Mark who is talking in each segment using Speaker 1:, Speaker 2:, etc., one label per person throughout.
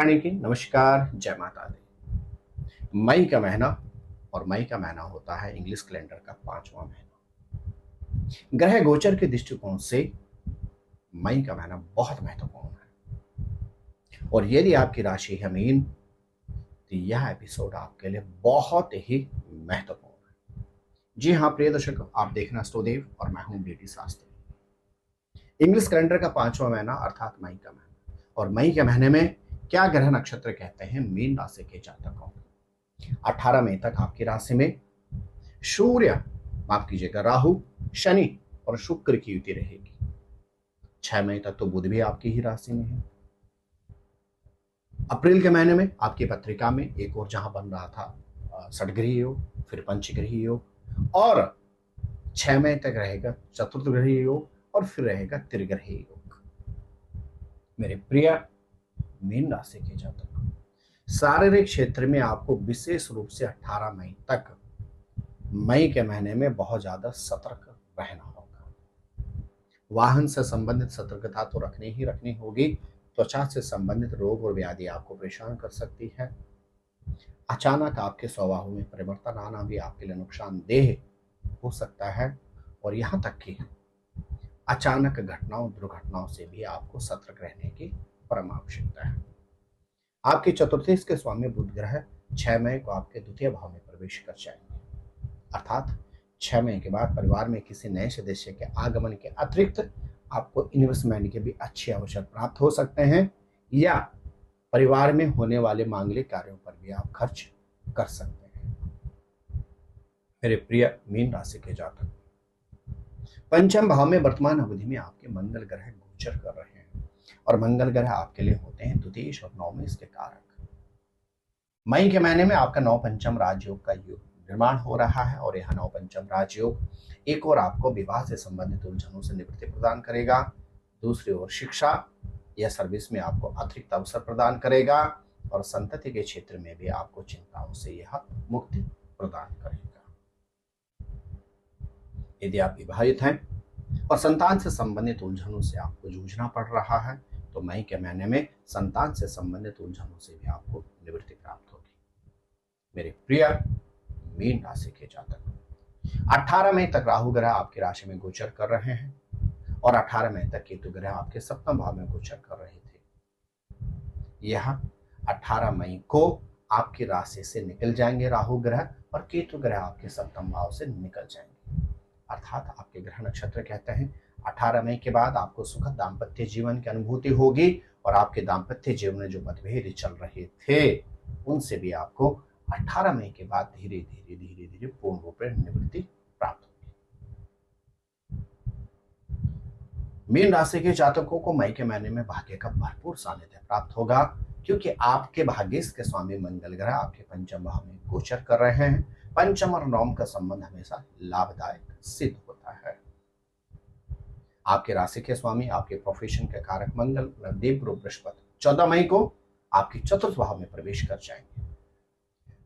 Speaker 1: नारायण की नमस्कार, जय माता दी। मई का महीना और मई का महीना होता है इंग्लिश कैलेंडर का 5वां महीना। ग्रह गोचर के दृष्टिकोण से मई का महीना बहुत महत्वपूर्ण है और यदि आपकी राशि है मीन तो यह एपिसोड आपके लिए बहुत ही महत्वपूर्ण है। जी हाँ प्रिय दर्शक, आप देखना अष्टोदेव और मैं हूं बीटी शास्त्री। इंग्लिश कैलेंडर का 5वां महीना अर्थात मई का महीना, और मई के महीने में क्या ग्रह नक्षत्र कहते हैं मीन राशि के जातकों को। 18 मई तक आपकी राशि में सूर्य, माफ कीजिएगा, राहु, शनि और शुक्र की युति रहेगी। 6 मई तक तो बुध भी आपकी ही राशि में है। अप्रैल के महीने में आपकी पत्रिका में एक और जहां बन रहा था षटग्रही योग, फिर पंचग्रही योग, और 6 मई तक रहेगा चतुर्थग्रही योग और फिर रहेगा त्रिग्रही योग। मेरे प्रिय मीन राशि के जातक, शारीरिक क्षेत्र में आपको विशेष रूप से 18 मई तक, मई के महीने में बहुत ज्यादा सतर्क रहना होगा। वाहन से संबंधित सतर्कता तो रखनी ही रखनी होगी। त्वचा से संबंधित रोग और व्याधि आपको परेशान कर सकती है। अचानक आपके स्वभाव में परिवर्तन आना भी आपके लिए नुकसानदेह हो सकता है, और यहां तक कि अचानक घटनाओं दुर्घटनाओं से भी आपको सतर्क रहने की परम आवश्यकता है। आपके चतुर्थी के स्वामी बुध ग्रह 6 मई को आपके द्वितीय भाव में प्रवेश कर जाएंगे, अर्थात 6 मई के बाद परिवार में किसी नए सदस्य के आगमन के अतिरिक्त आपको इन्वेस्टमेंट के भी अच्छे अवसर प्राप्त हो सकते हैं, या परिवार में होने वाले मांगलिक कार्यों पर भी आप खर्च कर सकते हैं। मेरे प्रिय मीन राशि के जातक, पंचम भाव में वर्तमान अवधि में आपके मंगल ग्रह गोचर कर रहे हैं, और मंगल ग्रह आपके लिए होते हैं द्वितीय और नवमें के कारक। मई के महीने में आपका नव पंचम राजयोग का योग निर्माण हो रहा है, और यह नव पंचम राजयोग एक और आपको विवाह से संबंधित उलझनों से निवृत्ति प्रदान करेगा, दूसरी ओर शिक्षा या सर्विस में आपको अतिरिक्त अवसर प्रदान करेगा, और संतति के क्षेत्र में भी आपको चिंताओं से यह मुक्ति प्रदान करेगा। यदि आप विवाहित हैं और संतान से संबंधित उलझनों से आपको जूझना पड़ रहा है, तो मई के महीने में संतान से संबंधित उलझनों से भी आपको निवृत्ति प्राप्त होगी। मेरे प्रिय मीन राशि के जातक, 18 मई तक राहु ग्रह आपकी राशि में गोचर कर रहे हैं, और 18 मई तक केतु ग्रह आपके सप्तम भाव में गोचर कर रहे थे। यह 18 मई को आपकी राशि से निकल जाएंगे राहु ग्रह, और केतु ग्रह आपके सप्तम भाव से निकल जाएंगे, अर्थात आपके ग्रह नक्षत्र कहते हैं 18 मई के बाद आपको सुखद दाम्पत्य जीवन की अनुभूति होगी, और आपके दाम्पत्य जीवन में जो मतभेद चल रहे थे उनसे भी आपको 18 मई के बाद धीरे धीरे पूर्ण रूप से निवृत्ति प्राप्त होगी। मीन राशि के जातकों को मई के महीने में भाग्य का भरपूर सानिध्य प्राप्त होगा, क्योंकि आपके भाग्य के स्वामी मंगल ग्रह आपके पंचम भाव में गोचर कर रहे हैं। पंचम और नवम का संबंध हमेशा लाभदायक सिद्ध होता है। आपके राशि के स्वामी, आपके प्रोफेशन के कारक मंगल देव गुरु बृहस्पति 14 मई को आपके चतुर्थ भाव में प्रवेश कर जाएंगे।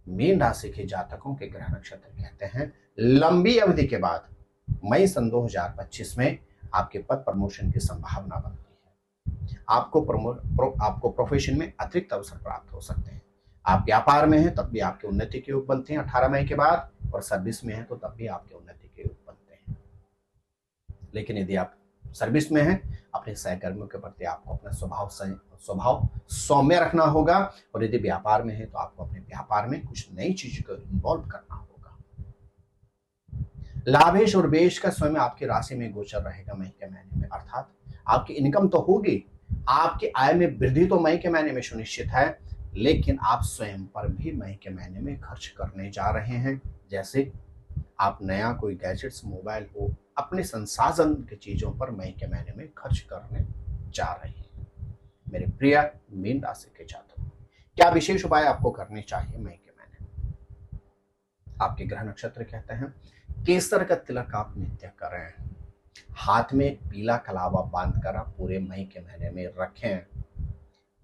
Speaker 1: मीन राशि के जातकों के ग्रह नक्षत्र कहते हैं लंबी अवधि के बाद मई सन 2025 में आपके पद प्रमोशन की संभावना बनती है। आपको प्रोफेशन में अतिरिक्त अवसर प्राप्त हो सकते हैं। आप व्यापार में हैं तब भी आपके उन्नति के योग बनते हैं 18 मई के बाद, और सर्विस में हैं तो तब भी आपके उन्नति के योग बनते हैं। लेकिन यदि आप सर्विस में हैं, अपने सहकर्मियों के प्रति आपको अपना स्वभाव सौम्य रखना होगा, और यदि व्यापार में है तो आपको अपने व्यापार में कुछ नई चीज को इन्वॉल्व करना होगा। लाभेश और बेश का स्वयं आपकी राशि में गोचर रहेगा मई के महीने में, अर्थात आपकी इनकम तो होगी, आपकी आय में वृद्धि तो मई के महीने में सुनिश्चित है, लेकिन आप स्वयं पर भी मई के महीने में खर्च करने जा रहे हैं। जैसे आप नया कोई गैजेट्स, मोबाइल हो, अपने संसाधन की चीजों पर मई के महीने में खर्च करने जा रहे हैं। मेरे प्रिय मीन राशि के जातकों, क्या विशेष उपाय आपको करने चाहिए मई के महीने में? आपके ग्रह नक्षत्र कहते हैं केसर का तिलक आप नित्य करें, हाथ में पीला कलावा बांधकर आप पूरे मई के महीने में रखें।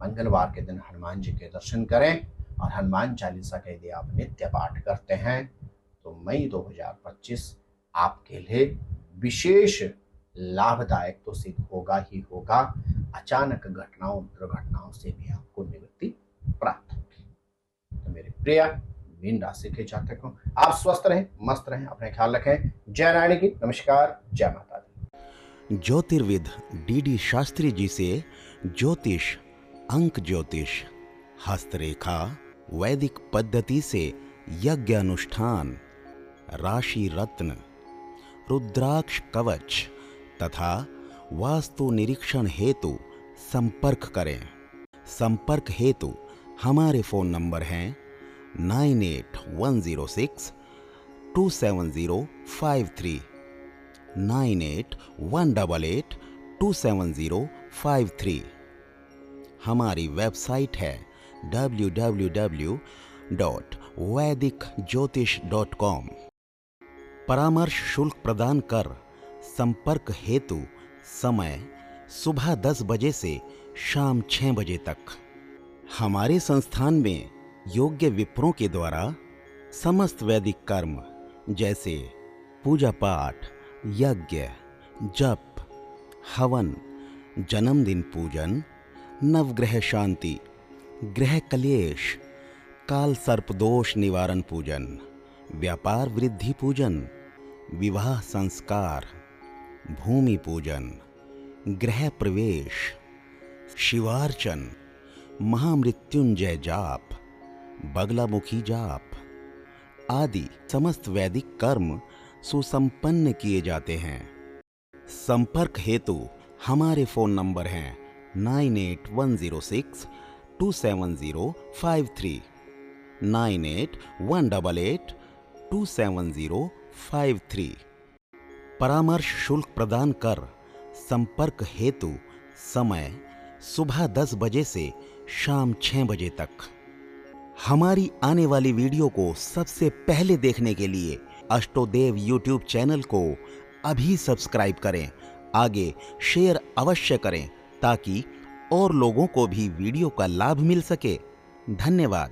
Speaker 1: मंगलवार के दिन हनुमान जी के दर्शन करें, और हनुमान चालीसा का यदि आप नित्य पाठ करते हैं तो मई 2025 आपके लिए विशेष लाभदायक तो सिद्ध होगा ही होगा। अचानक घटनाओं दुर्घटनाओं से भी आपको निवृत्ति प्रिया मीन राशि के जातक हो, आप स्वस्थ रहें, मस्त रहें, अपने ख्याल रखें। जय नारायण की नमस्कार, जय माता दी।
Speaker 2: ज्योतिर्विद डीडी शास्त्री जी से ज्योतिष, अंक ज्योतिष, हस्तरेखा, वैदिक पद्धति से यज्ञ अनुष्ठान, राशि रत्न, रुद्राक्ष कवच तथा वास्तु निरीक्षण हेतु संपर्क करें। संपर्क हेतु हमारे फोन नंबर हैं 9810627053, 9818827053। हमारी वेबसाइट है www.vedicjyotish.com। परामर्श शुल्क प्रदान कर संपर्क हेतु समय सुबह 10 बजे से शाम 6 बजे तक। हमारे संस्थान में योग्य विप्रों के द्वारा समस्त वैदिक कर्म जैसे पूजा पाठ, यज्ञ, जप, हवन, जन्मदिन पूजन, नवग्रह शांति, ग्रह कलेश, काल सर्प दोष निवारण पूजन, व्यापार वृद्धि पूजन, विवाह संस्कार, भूमि पूजन, गृह प्रवेश, शिवार्चन, महामृत्युंजय जाप, बगलामुखी जाप आदि समस्त वैदिक कर्म सुसंपन्न किए जाते हैं। संपर्क हेतु हमारे फोन नंबर हैं 9810627053, 9818827053। परामर्श शुल्क प्रदान कर संपर्क हेतु समय सुबह 10 बजे से शाम 6 बजे तक। हमारी आने वाली वीडियो को सबसे पहले देखने के लिए अष्टोदेव यूट्यूब चैनल को अभी सब्सक्राइब करें। आगे शेयर अवश्य करें ताकि और लोगों को भी वीडियो का लाभ मिल सके। धन्यवाद।